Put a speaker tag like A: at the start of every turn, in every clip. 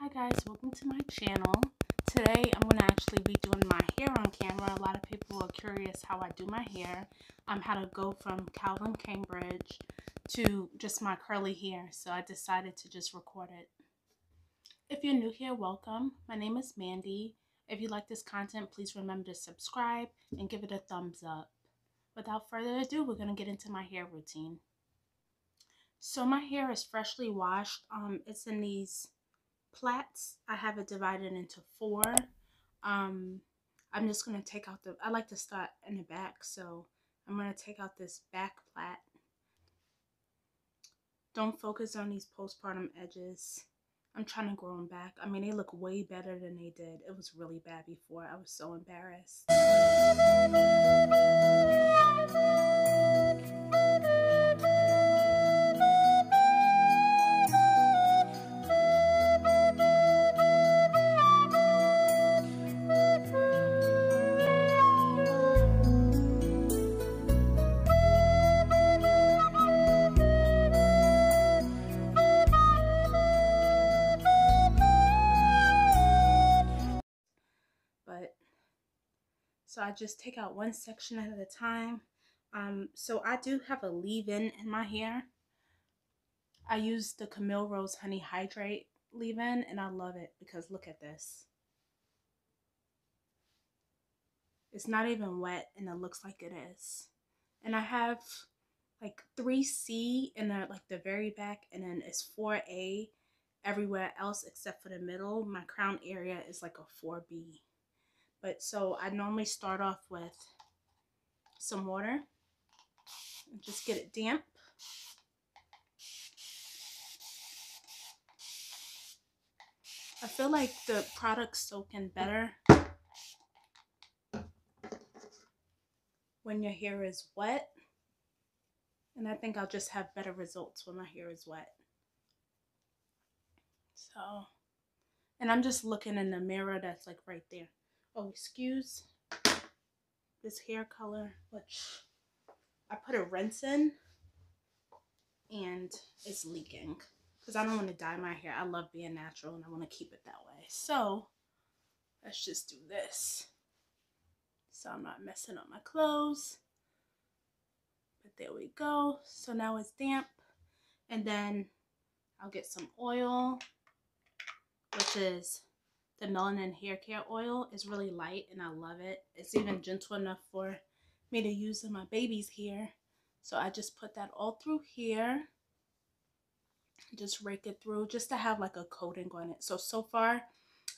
A: Hi guys, welcome to my channel. Today I'm going to actually be doing my hair on camera. A lot of people are curious how I do my hair. How to go from Calvin Cambridge to just my curly hair, so I decided to just record it. If you're new here, welcome. My name is Mandy. If you like this content, please remember to subscribe and give it a thumbs up. Without further ado, we're going to get into my hair routine. So my hair is freshly washed. It's in these plaits. I have it divided into 4. I'm just going to take out I like to start in the back, so I'm going to take out this back plait. Don't focus on these postpartum edges. I'm trying to grow them back. I mean, they look way better than they did. It was really bad before. I was so embarrassed. So I just take out one section at a time. So I do have a leave-in in my hair. I use the Camille Rose Honey Hydrate leave-in, and I love it because look at this. It's not even wet, and it looks like it is. And I have like 3C in the very back, and then it's 4A everywhere else except for the middle. My crown area is like a 4B. But so I normally start off with some water and just get it damp. I feel like the products soak in better when your hair is wet. And I think I'll just have better results when my hair is wet. So, and I'm just looking in the mirror that's like right there. Oh, excuse this hair color, which I put a rinse in and it's leaking because I don't want to dye my hair. I love being natural and I want to keep it that way. So let's just do this so I'm not messing up my clothes. But there we go. So now it's damp, and then I'll get some oil, which is the Melanin Haircare oil. Is really light and I love it. It's even gentle enough for me to use in my baby's hair. So I just put that all through here. Just rake it through just to have like a coating on it. So far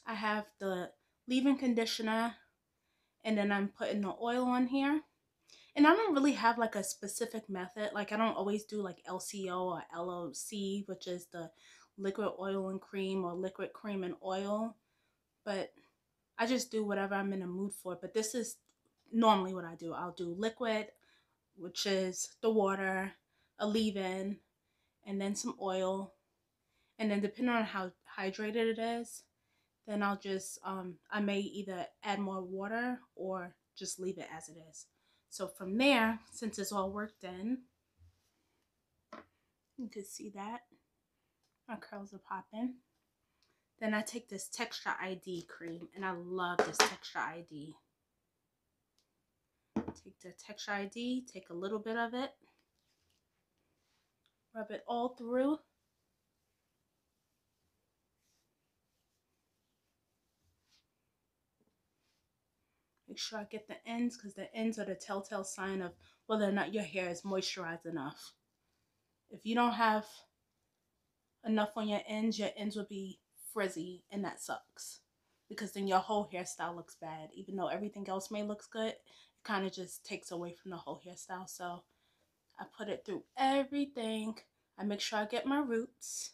A: I have the leave-in conditioner, and then I'm putting the oil on here. And I don't really have like a specific method. Like I don't always do like LCO or LOC, which is the liquid oil and cream, or liquid cream and oil. But I just do whatever I'm in a mood for. But this is normally what I do. I'll do liquid, which is the water, a leave-in, and then some oil. And then depending on how hydrated it is, then I'll just, I may either add more water or just leave it as it is. So from there, since it's all worked in, you can see that my curls are popping. Then I take this textureid cream, and I love this textureid. Take the textureid, take a little bit of it, rub it all through. Make sure I get the ends, because the ends are the telltale sign of whether or not your hair is moisturized enough. If you don't have enough on your ends will be frizzy, and that sucks. Because then your whole hairstyle looks bad. Even though everything else may look good, it kind of just takes away from the whole hairstyle. So I put it through everything. I make sure I get my roots.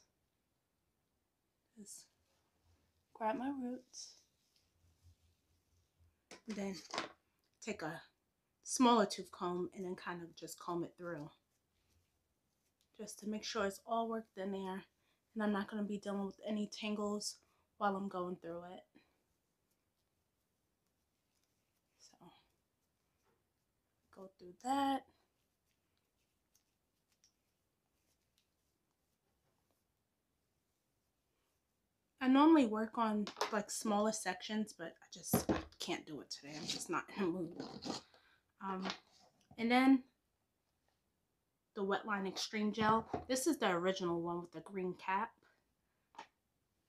A: Just grab my roots. And then take a smaller tooth comb and then kind of just comb it through. Just to make sure it's all worked in there. And I'm not going to be dealing with any tangles while I'm going through it. So, go through that. I normally work on like smaller sections, but I can't do it today. I'm just not in the mood. And then the Wetline Extreme Gel. This is the original one with the green cap.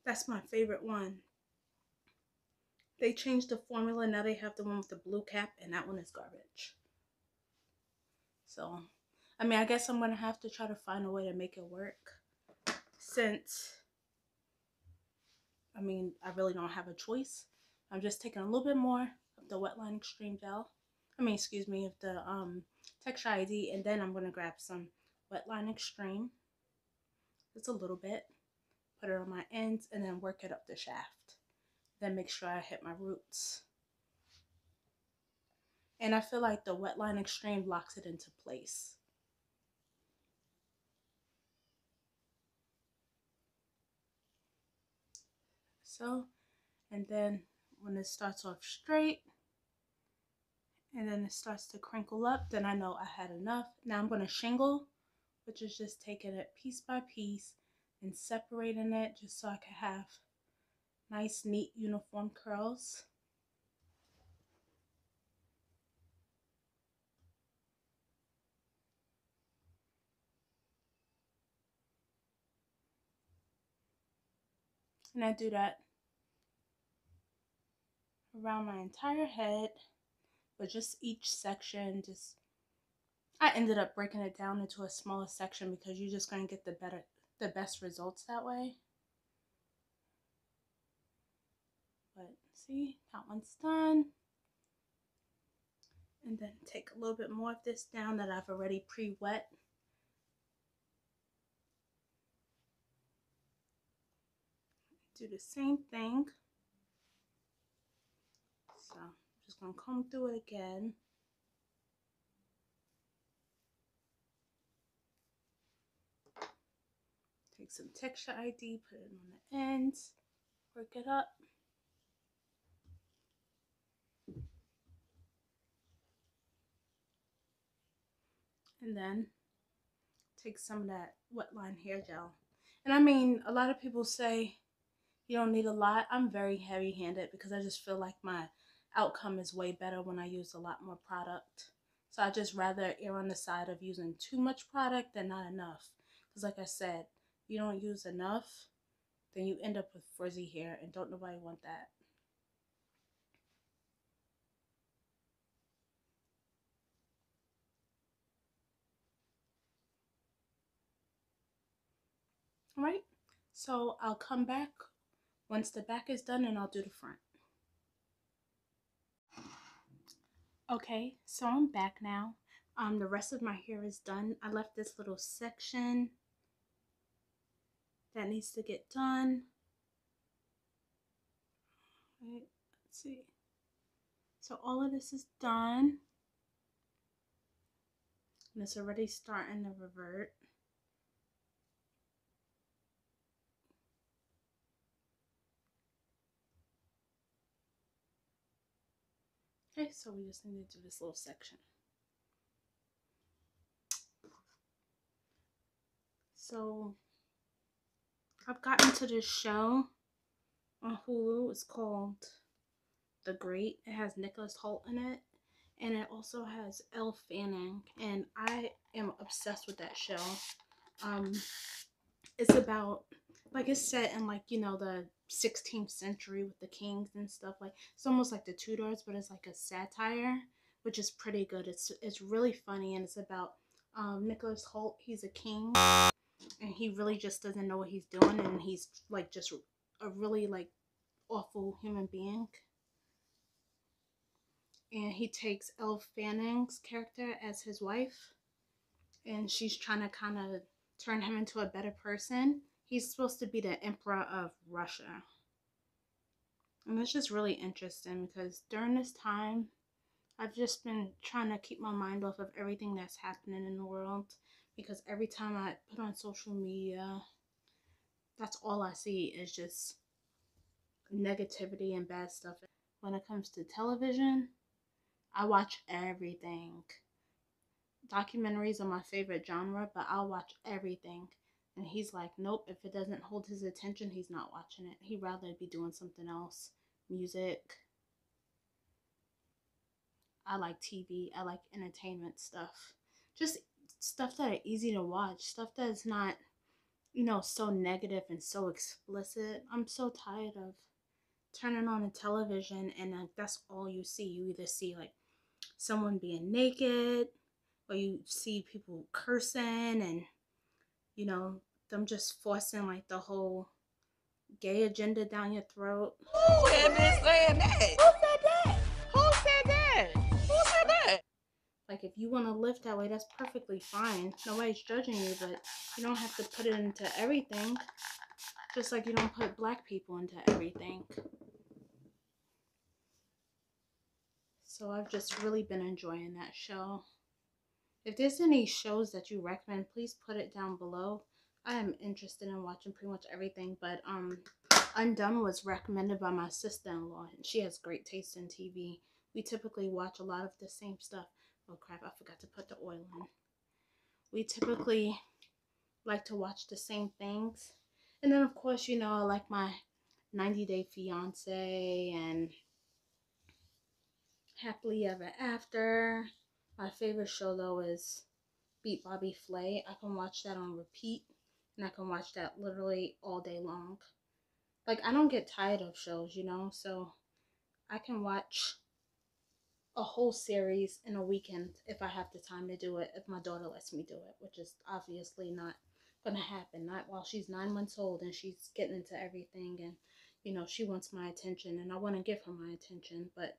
A: That's my favorite one. They changed the formula. Now they have the one with the blue cap, and that one is garbage. So, I mean, I guess I'm going to have to try to find a way to make it work. Since, I mean, I really don't have a choice. I'm just taking a little bit more of the Wetline Extreme Gel. I mean, excuse me, of the textureid, and then I'm going to grab some Wetline Extreme. Just a little bit. Put it on my ends, and then work it up the shaft. Then make sure I hit my roots. And I feel like the Wetline Extreme locks it into place. So, and then when it starts off straight, and then it starts to crinkle up, then I know I had enough. Now I'm going to shingle, which is just taking it piece by piece and separating it just so I can have nice, neat, uniform curls. And I do that around my entire head, but just each section, I ended up breaking it down into a smaller section because you're just going to get the best results that way. But see, that one's done. And then take a little bit more of this down that I've already pre-wet. Do the same thing. So I'm just going to comb through it again. Take some textureid, put it on the ends, work it up. And then take some of that Wetline hair gel. And I mean, a lot of people say you don't need a lot. I'm very heavy-handed because I just feel like my outcome is way better when I use a lot more product. So I just rather err on the side of using too much product than not enough. Because like I said, if you don't use enough, then you end up with frizzy hair, and don't nobody want that. Alright, so I'll come back once the back is done and I'll do the front. Okay, so I'm back now. The rest of my hair is done. I left this little section that needs to get done. Right, let's see. So all of this is done. And it's already starting to revert. Okay, so we just need to do this little section. So I've gotten to this show on Hulu. It's called The Great. It has Nicholas Hoult in it, and it also has Elle Fanning, and I am obsessed with that show. It's about, like, it's set in, like, you know, the 16th century with the kings and stuff. Like, it's almost like the Tudors, but it's like a satire, which is pretty good. It's really funny, and it's about Nicholas Hoult. He's a king, and he really just doesn't know what he's doing, and he's like just a really like awful human being. And he takes Elle Fanning's character as his wife, and she's trying to kind of turn him into a better person. He's supposed to be the emperor of Russia. And it's just really interesting because during this time, I've just been trying to keep my mind off of everything that's happening in the world, because every time I put on social media, that's all I see is just negativity and bad stuff. When it comes to television, I watch everything. Documentaries are my favorite genre, but I'll watch everything. And he's like, nope, if it doesn't hold his attention, he's not watching it. He'd rather be doing something else. Music. I like TV. I like entertainment stuff. Just stuff that are easy to watch. Stuff that's not, you know, so negative and so explicit. I'm so tired of turning on the television and that's all you see. You either see like someone being naked or you see people cursing and, you know, them just forcing like the whole gay agenda down your throat.
B: Who had been saying that? Who said that? Who said that? Who said that?
A: Like, if you want to live that way, that's perfectly fine. Nobody's judging you, but you don't have to put it into everything. Just like you don't put black people into everything. So I've just really been enjoying that show. If there's any shows that you recommend, please put it down below. I am interested in watching pretty much everything, but Undone was recommended by my sister-in-law, and she has great taste in TV. We typically watch a lot of the same stuff. Oh crap, I forgot to put the oil in. We typically like to watch the same things. And then of course, you know, I like my 90 Day Fiance and Happily Ever After. My favorite show though is Beat Bobby Flay. I can watch that on repeat, and I can watch that literally all day long. Like, I don't get tired of shows, you know, so I can watch a whole series in a weekend if I have the time to do it, if my daughter lets me do it, which is obviously not gonna happen. Not while she's 9 months old and she's getting into everything, and you know, she wants my attention and I want to give her my attention. But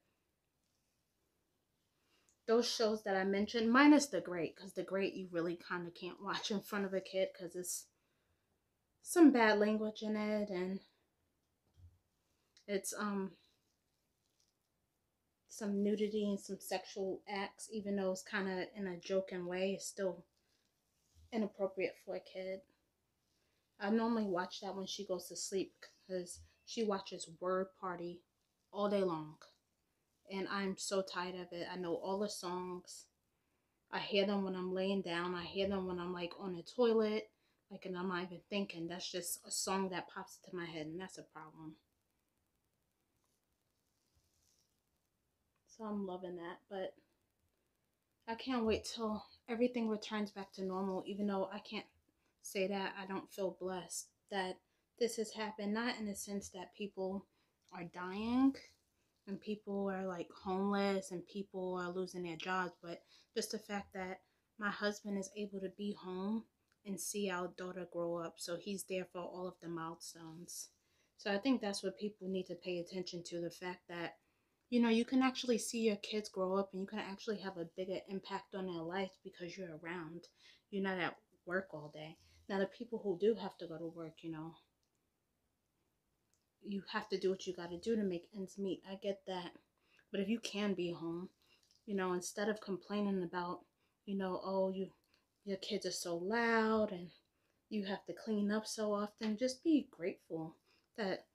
A: those shows that I mentioned, minus The Great, because The Great you really kind of can't watch in front of a kid because it's some bad language in it, and it's some nudity and some sexual acts. Even though it's kind of in a joking way, it's still inappropriate for a kid. I normally watch that when she goes to sleep because she watches Word Party all day long, and I'm so tired of it. I know all the songs. I hear them when I'm laying down. I hear them when I'm like on the toilet, like, and I'm not even thinking. That's just a song that pops into my head, and that's a problem. So I'm loving that, but I can't wait till everything returns back to normal, even though I can't say that I don't feel blessed that this has happened. Not in the sense that people are dying and people are like homeless and people are losing their jobs, but just the fact that my husband is able to be home and see our daughter grow up. So he's there for all of the milestones. So I think that's what people need to pay attention to, the fact that, you know, you can actually see your kids grow up and you can actually have a bigger impact on their life because you're around. You're not at work all day. Now, the people who do have to go to work, you know, you have to do what you got to do to make ends meet. I get that. But if you can be home, you know, instead of complaining about, you know, oh, your kids are so loud and you have to clean up so often, just be grateful that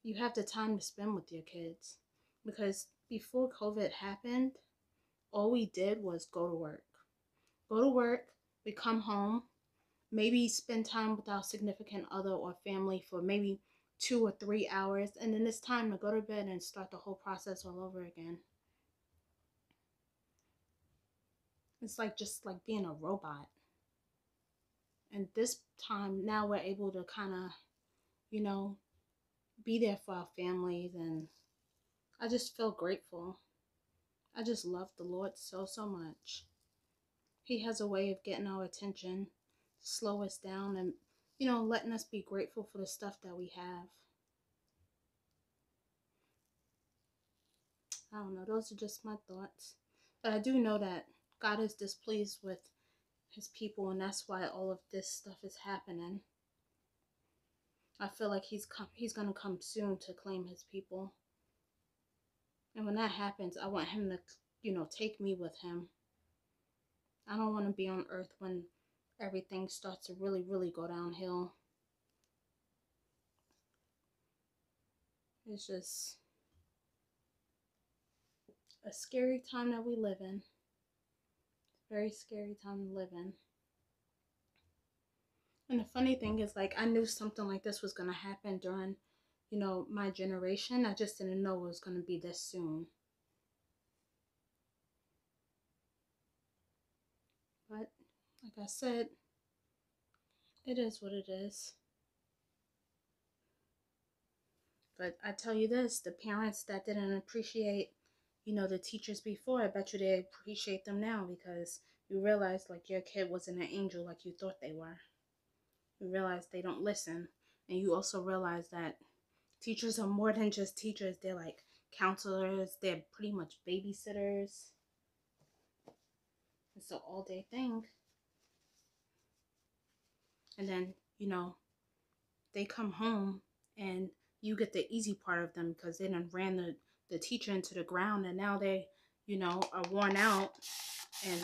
A: you have the time to spend with your kids. Because before COVID happened, all we did was go to work. Go to work, we come home, maybe spend time with our significant other or family for maybe 2 or 3 hours, and then it's time to go to bed and start the whole process all over again. It's like just like being a robot. And this time now we're able to kind of, you know, be there for our families, and I just feel grateful. I just love the Lord so much. He has a way of getting our attention, slow us down, and, you know, letting us be grateful for the stuff that we have. I don't know, those are just my thoughts. But I do know that God is displeased with his people, and that's why all of this stuff is happening. I feel like he's going to come soon to claim his people. And when that happens, I want him to, you know, take me with him. I don't want to be on earth when everything starts to really go downhill. It's just a scary time that we live in. Very scary time to live in. And the funny thing is, like, I knew something like this was going to happen during, you know, my generation. I just didn't know it was going to be this soon. But, like I said, it is what it is. But I tell you this, the parents that didn't appreciate, you know, the teachers before, I bet you they appreciate them now, because you realize, like, your kid wasn't an angel like you thought they were. You realize they don't listen. And you also realize that teachers are more than just teachers. They're like counselors. They're pretty much babysitters. It's an all-day thing. And then, you know, they come home and you get the easy part of them, because they done ran the teacher into the ground, and now they, you know, are worn out and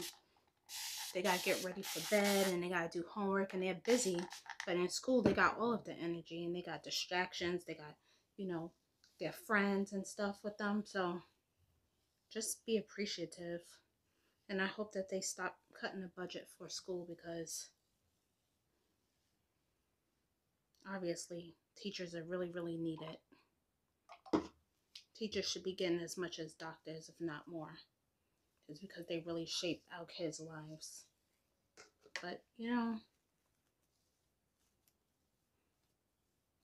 A: they got to get ready for bed and they got to do homework and they're busy. But in school, they got all of the energy and they got distractions. They got, you know, their friends and stuff with them. So just be appreciative. And I hope that they stop cutting the budget for school, because obviously teachers are really, really needed. Teachers should be getting as much as doctors, if not more. It's because they really shape our kids' lives. But, you know,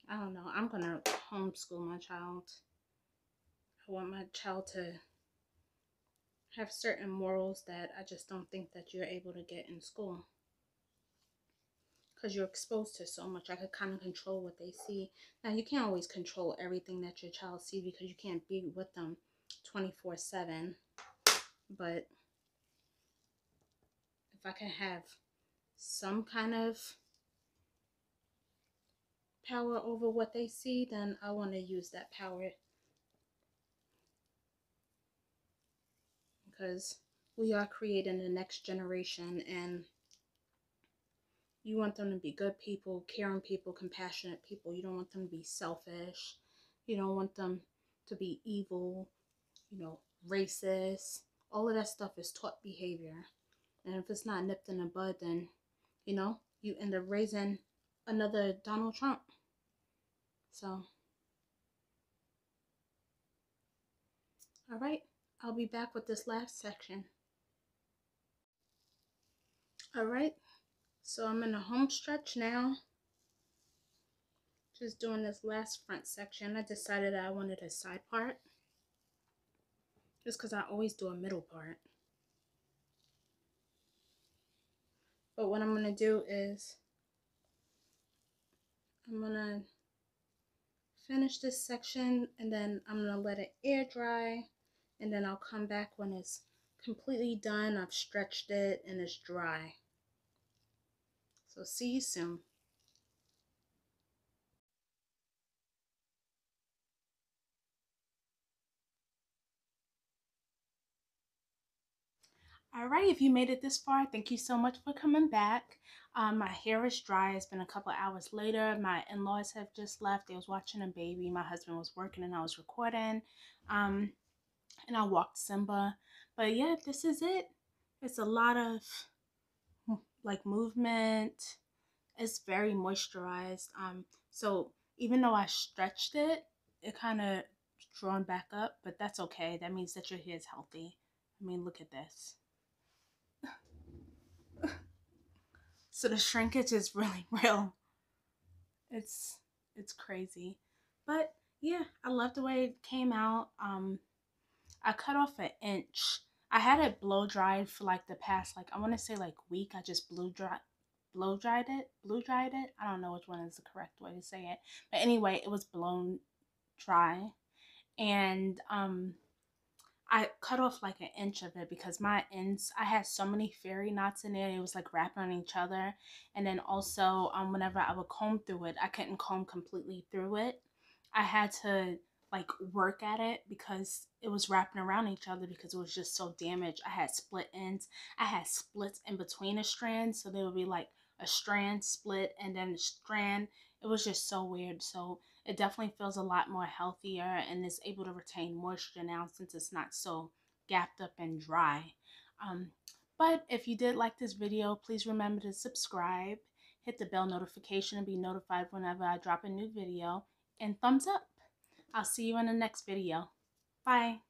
A: I don't know. I'm going to homeschool my child. I want my child to have certain morals that I just don't think that you're able to get in school. Because you're exposed to so much. I could kind of control what they see. Now, you can't always control everything that your child sees, because you can't be with them 24/7. But if I can have some kind of power over what they see, then I want to use that power. Because we are creating the next generation, and you want them to be good people, caring people, compassionate people. You don't want them to be selfish. You don't want them to be evil, you know, racist. All of that stuff is taught behavior. And if it's not nipped in the bud, then, you know, you end up raising another Donald Trump. So, all right, I'll be back with this last section. All right, so I'm in the home stretch now. Just doing this last front section. I decided I wanted a side part, just because I always do a middle part. But what I'm going to do is I'm going to finish this section, and then I'm going to let it air dry, and then I'll come back when it's completely done. I've stretched it and it's dry. So see you soon. All right, if you made it this far, thank you so much for coming back. My hair is dry. It's been a couple of hours later. My in-laws have just left. They was watching a baby. My husband was working and I was recording. And I walked Simba. But yeah, this is it. It's a lot of like movement. It's very moisturized. So even though I stretched it, it kind of drawn back up, but that's okay. That means that your hair is healthy. I mean, look at this. So the shrinkage is really real. It's crazy. But yeah, I love the way it came out. I cut off an inch. I had it blow dried for like the past, like, I want to say like week. I just blow dried it. I don't know which one is the correct way to say it. But anyway, it was blown dry. And I cut off like an inch of it, because my ends, I had so many fairy knots in there. It was like wrapping on each other. And then also, whenever I would comb through it, I couldn't comb completely through it. I had to like work at it, because it was wrapping around each other, because it was just so damaged. I had split ends. I had splits in between the strands. So there would be like a strand split and then a strand. It was just so weird. So it definitely feels a lot more healthier and is able to retain moisture now, since it's not so gapped up and dry. But if you did like this video, please remember to subscribe, hit the bell notification and be notified whenever I drop a new video, and thumbs up. I'll see you in the next video. Bye.